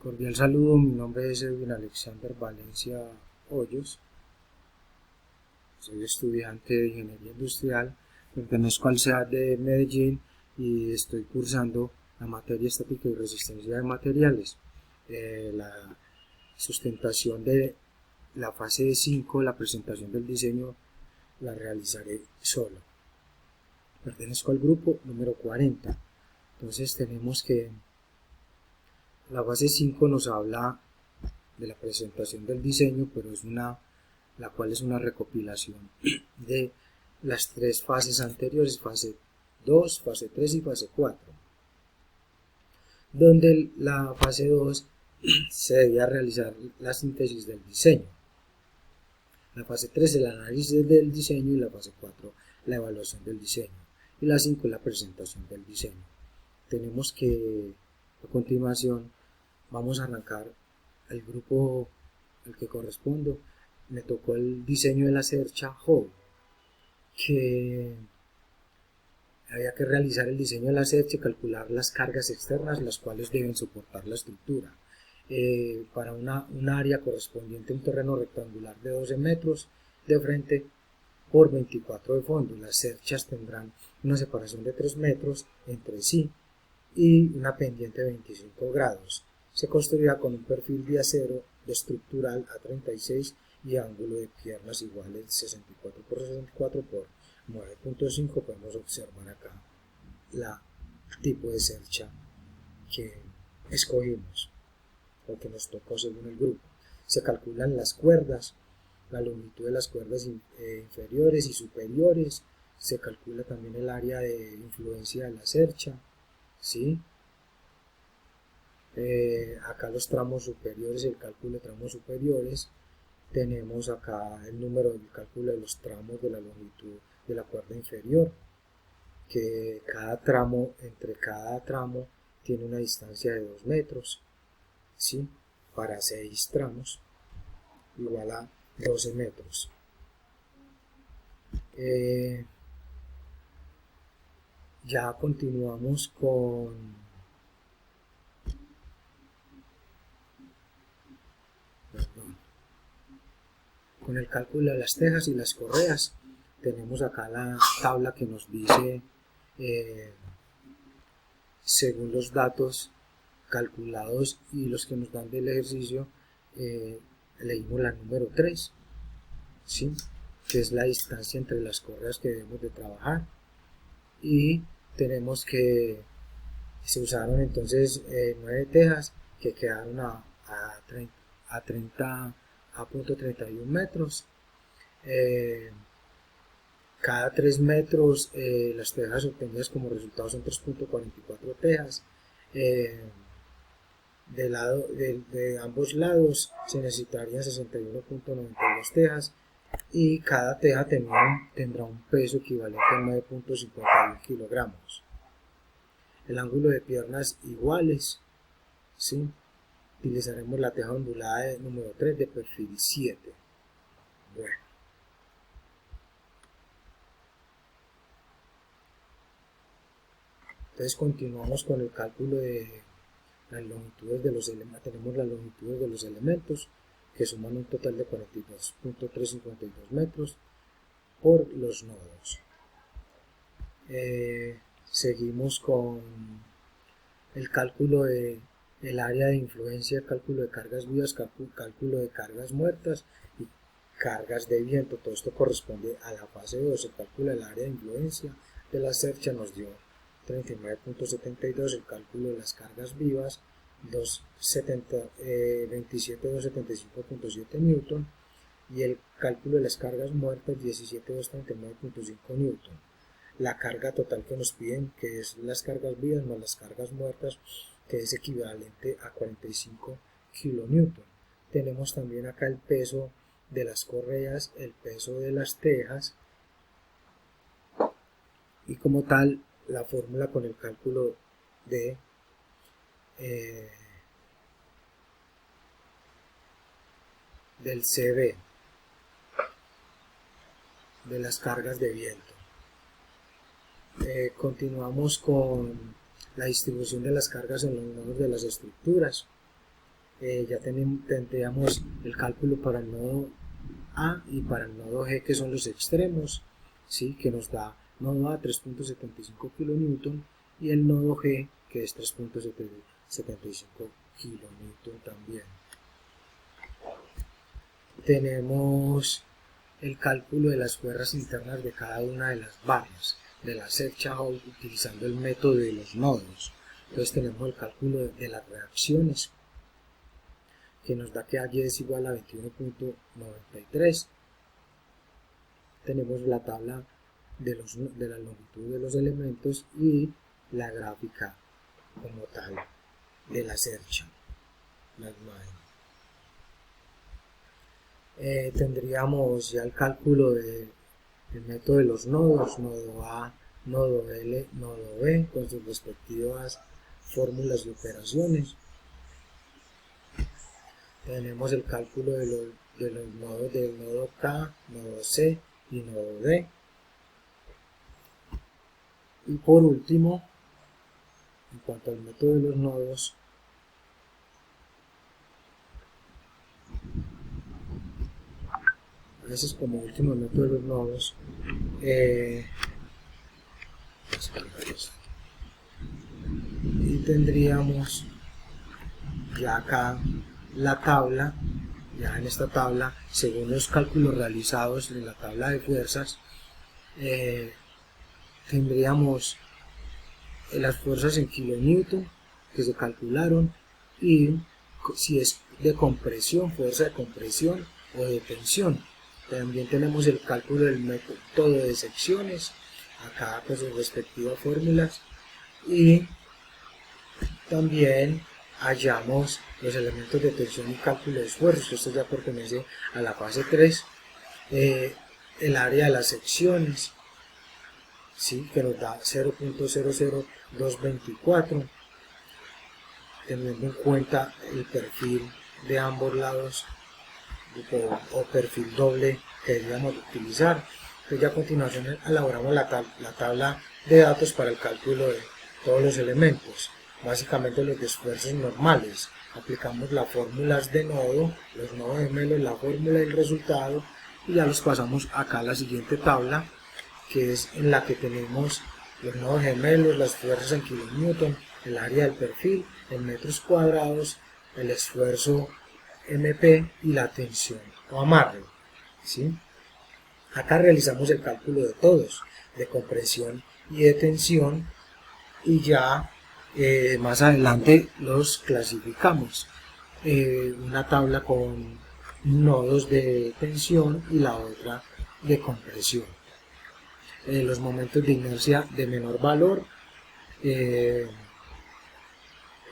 Cordial saludo, mi nombre es Edwin Alexander Valencia Hoyos, soy estudiante de Ingeniería Industrial, pertenezco al SEAD de Medellín y estoy cursando la materia estática y resistencia de materiales. La sustentación de la fase 5, la presentación del diseño, la realizaré solo. Pertenezco al grupo número 40, entonces tenemos que la fase 5 nos habla de la presentación del diseño, pero la cual es una recopilación de las tres fases anteriores, fase 2, fase 3 y fase 4, donde la fase 2 se debía realizar la síntesis del diseño, la fase 3 el análisis del diseño y la fase 4 la evaluación del diseño y la 5 la presentación del diseño. Tenemos que a continuación vamos a arrancar el grupo al que correspondo. Me tocó el diseño de la cercha Howe, que había que realizar el diseño de la cercha y calcular las cargas externas las cuales deben soportar la estructura. Para un área correspondiente a un terreno rectangular de 12 metros de frente por 24 de fondo. Las cerchas tendrán una separación de 3 metros entre sí y una pendiente de 25 grados. Se construirá con un perfil de acero de estructural a 36 y ángulo de piernas iguales 64 por 64 por 9.5. Podemos observar acá el tipo de cercha que escogimos o que nos tocó según el grupo. Se calculan las cuerdas, la longitud de las cuerdas inferiores y superiores. Se calcula también el área de influencia de la cercha, ¿sí? Acá los tramos superiores, el cálculo de tramos superiores. Tenemos acá el número del cálculo de los tramos de la longitud de la cuerda inferior, que entre cada tramo tiene una distancia de 2 metros, ¿sí? Para 6 tramos igual a 12 metros. Ya continuamos con el cálculo de las tejas y las correas. Tenemos acá la tabla que nos dice según los datos calculados y los que nos dan del ejercicio. Leímos la número 3, ¿sí? Que es la distancia entre las correas que debemos de trabajar, y tenemos que se usaron entonces 9 tejas que quedaron a 30.31 metros. Cada 3 metros las tejas obtenidas como resultado son 3.44 tejas. De ambos lados se necesitarían 61.92 tejas y cada teja tendrá un peso equivalente a 9.51 kilogramos. El ángulo de piernas iguales, ¿sí? Utilizaremos la teja ondulada de número 3 de perfil 7. Bueno, entonces continuamos con el cálculo de las longitudes de los elementos. Tenemos las longitudes de los elementos que suman un total de 42.352 metros por los nodos. Seguimos con el cálculo de el área de influencia, cálculo de cargas vivas, cálculo de cargas muertas y cargas de viento. Todo esto corresponde a la fase 2. El cálculo del área de influencia de la cercha nos dio 39.72, el cálculo de las cargas vivas 27.275.7 newton y el cálculo de las cargas muertas 17.239.5 newton. La carga total que nos piden, que es las cargas vivas más las cargas muertas, que es equivalente a 45 kilonewton. Tenemos también acá el peso de las correas, el peso de las tejas y como tal la fórmula con el cálculo de del CB de las cargas de viento. Continuamos con la distribución de las cargas en los nodos de las estructuras. ya tendríamos el cálculo para el nodo A y para el nodo G, que son los extremos, ¿sí? Que nos da nodo A 3.75 kN y el nodo G, que es 3.75 kN también. Tenemos el cálculo de las fuerzas internas de cada una de las barras de la Self-Chain utilizando el método de los nodos. Entonces tenemos el cálculo de las reacciones, que nos da que Y es igual a 21.93. Tenemos la tabla de la longitud de los elementos y la gráfica como tal de la Self-Chain. Tendríamos ya el cálculo del método de los nodos, nodo A, nodo L, nodo B, con sus respectivas fórmulas de operaciones. Tenemos el cálculo de los nodos del nodo K, nodo C y nodo D. Y por último, en cuanto al método de los nodos, a veces como último método de los nodos, y tendríamos ya acá la tabla, ya en esta tabla, según los cálculos realizados en la tabla de fuerzas, tendríamos las fuerzas en kilonewton que se calcularon y si es de compresión, fuerza de compresión o de tensión. También tenemos el cálculo del método de secciones, acá con sus respectivas fórmulas, y también hallamos los elementos de tensión y cálculo de esfuerzos. Esto ya pertenece a la fase 3, el área de las secciones, ¿sí? Que nos da 0.00224, teniendo en cuenta el perfil de ambos lados o perfil doble que deberíamos utilizar. Entonces ya a continuación elaboramos la tabla de datos para el cálculo de todos los elementos, básicamente los de esfuerzos normales. Aplicamos las fórmulas de nodo, los nodos gemelos, la fórmula y el resultado, y ya los pasamos acá a la siguiente tabla, que es en la que tenemos los nodos gemelos, las fuerzas en kilonewton, el área del perfil en metros cuadrados, el esfuerzo MP y la tensión o amarre, ¿sí? Acá realizamos el cálculo de todos, de compresión y de tensión, y ya más adelante los clasificamos. Una tabla con nodos de tensión y la otra de compresión. Los momentos de inercia de menor valor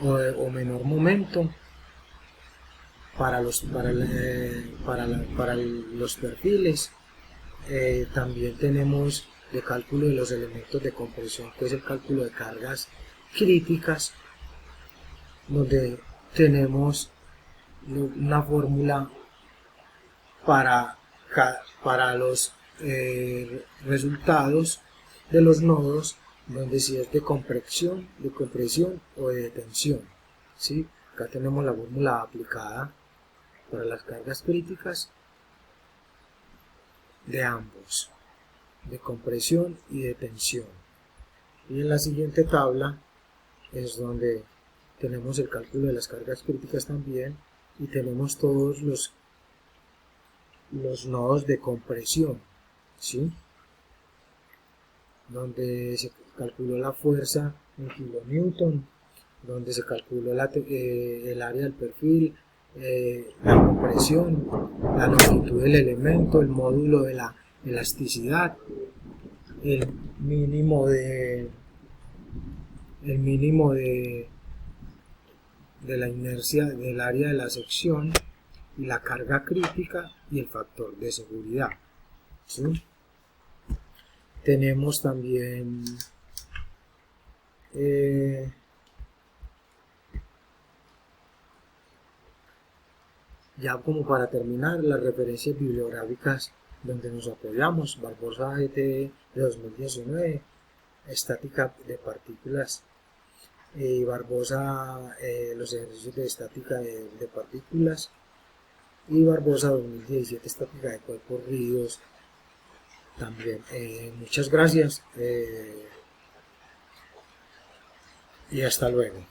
o menor momento para los perfiles. También tenemos de cálculo de los elementos de compresión, que es el cálculo de cargas críticas, donde tenemos una fórmula para los resultados de los nodos, donde si es de compresión o de tensión, ¿sí? Acá tenemos la fórmula aplicada para las cargas críticas de ambos, de compresión y de tensión. Y en la siguiente tabla es donde tenemos el cálculo de las cargas críticas también, y tenemos todos los nodos de compresión, ¿sí? Donde se calculó la fuerza en kilonewton, donde se calculó el área del perfil, la compresión, la longitud del elemento, el módulo de la elasticidad, el mínimo de la inercia del área de la sección, y la carga crítica y el factor de seguridad, ¿sí? Tenemos también ya como para terminar, las referencias bibliográficas donde nos apoyamos: Barbosa GTE de 2019, estática de partículas y Barbosa los ejercicios de estática de partículas, y Barbosa 2017 estática de cuerpos rígidos también. Muchas gracias y hasta luego.